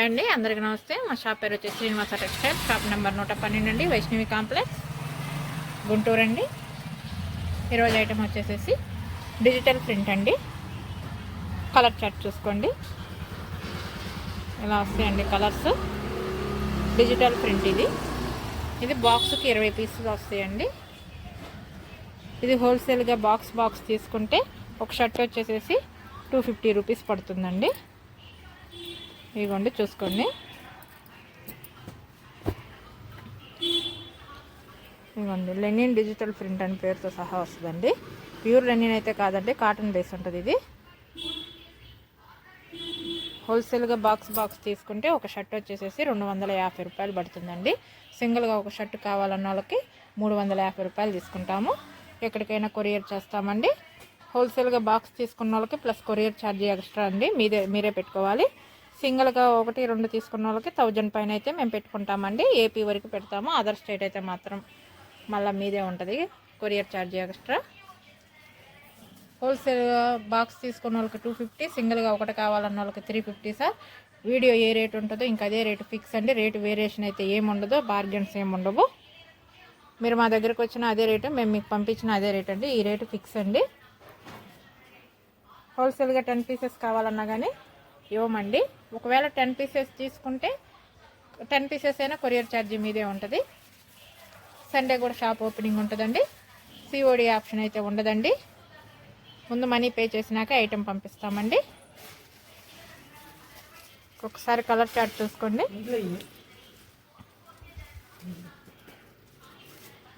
Hi అండి, అందరికీ నమస్తే. మా షాప్ పేరు వచ్చేసి శ్రీనివాస టెక్స్టైల్, షాప్ నెంబర్ 112 అండి, వైష్ణవి కాంప్లెక్స్, గుంటూరు అండి. ఈరోజు ఐటమ్ వచ్చేసేసి డిజిటల్ ప్రింట్ అండి. కలర్ చార్ట్ చూసుకోండి, ఇలా వస్తాయండి కలర్స్. డిజిటల్ ప్రింట్ ఇది బాక్స్కి 20 పీసులు వస్తాయండి. ఇది హోల్సేల్గా బాక్స్ తీసుకుంటే ఒక షర్ట్ వచ్చేసేసి 250 రూపీస్ పడుతుందండి. ఇదిగోండి చూసుకోండి, ఇదిగోండి లెనిన్ డిజిటల్ ప్రింట్ అని పేరుతో సహా వస్తుందండి. ప్యూర్ లెనిన్ అయితే కాదండి, కాటన్ బేస్ ఉంటుంది. ఇది హోల్సేల్గా బాక్స్ తీసుకుంటే ఒక షర్ట్ వచ్చేసేసి 250 రూపాయలు పడుతుందండి. సింగిల్గా ఒక షర్ట్ కావాలన్న వాళ్ళకి 350 రూపాయలు తీసుకుంటాము. ఎక్కడికైనా కొరియర్ చేస్తామండి. హోల్సేల్గా బాక్స్ తీసుకున్న వాళ్ళకి ప్లస్ కొరియర్ ఛార్జీ ఎక్స్ట్రా అండి, మీరే పెట్టుకోవాలి. సింగిల్గా 1-2 తీసుకున్న వాళ్ళకి 1000 పైన అయితే మేము పెట్టుకుంటామండి. ఏపీ వరకు పెడతాము. అదర్ స్టేట్ అయితే మాత్రం మళ్ళీ మీదే ఉంటుంది కొరియర్ ఛార్జీ ఎక్స్ట్రా. హోల్సేల్గా బాక్స్ తీసుకున్న వాళ్ళకి 250, సింగిల్గా ఒకటి కావాలన్న వాళ్ళకి 350 సార్. వీడియో ఏ రేటు ఉంటుందో ఇంకా అదే రేటు ఫిక్స్ అండి. రేటు వేరియేషన్ అయితే ఏముండదు, బార్గెన్స్ ఏముండవు. మీరు మా దగ్గరకు వచ్చిన అదే రేటు, మేము మీకు పంపించిన అదే రేట్ అండి. ఈ రేటు ఫిక్స్ అండి. హోల్సేల్గా 10 పీసెస్ కావాలన్నా కానీ ఇవ్వమండి. ఒకవేళ 10 పీసెస్ తీసుకుంటే 10 పీసెస్ అయినా కొరియర్ ఛార్జీ మీదే ఉంటుంది. సండే కూడా షాప్ ఓపెనింగ్ ఉంటుందండి. సిఓడి ఆప్షన్ అయితే ఉండదండి. ముందు మనీ పే చేసినాక ఐటెం పంపిస్తామండి. ఒకసారి కలర్ చార్ట్ చూసుకోండి.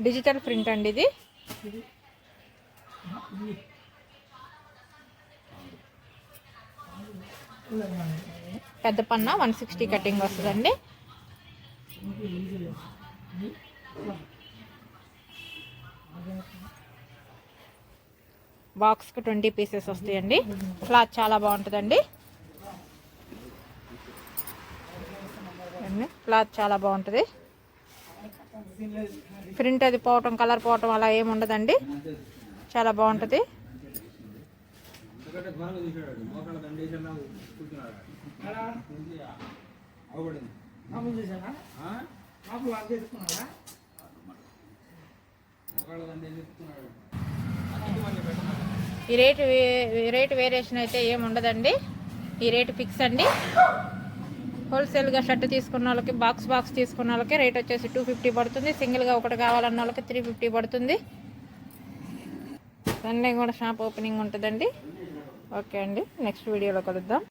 డిజిటల్ ప్రింట్ అండి ఇది. పెద్ద పన్న 160 కటింగ్ వస్తుందండి. బాక్స్కి 20 పీసెస్ వస్తాయండి. క్లాత్ చాలా బాగుంటుందండి. క్లాత్ చాలా బాగుంటుంది. ప్రింట్ అది పోవటం, కలర్ పోవటం అలా ఏమి ఉండదండి. చాలా బాగుంటుంది. ఈ రేటు వేరియేషన్ అయితే ఏమి ఉండదండి. ఈ రేటు ఫిక్స్ అండి. హోల్సేల్గా షర్ట్ తీసుకున్న వాళ్ళకి బాక్స్ తీసుకున్న వాళ్ళకి రేట్ వచ్చేసి 250 పడుతుంది. సింగిల్గా ఒకటి కావాలన్న వాళ్ళకి 350 పడుతుంది. సండే కూడా షాప్ ఓపెనింగ్ ఉంటుందండి. ఓకే అండి, నెక్స్ట్ వీడియోలో కలుద్దాం.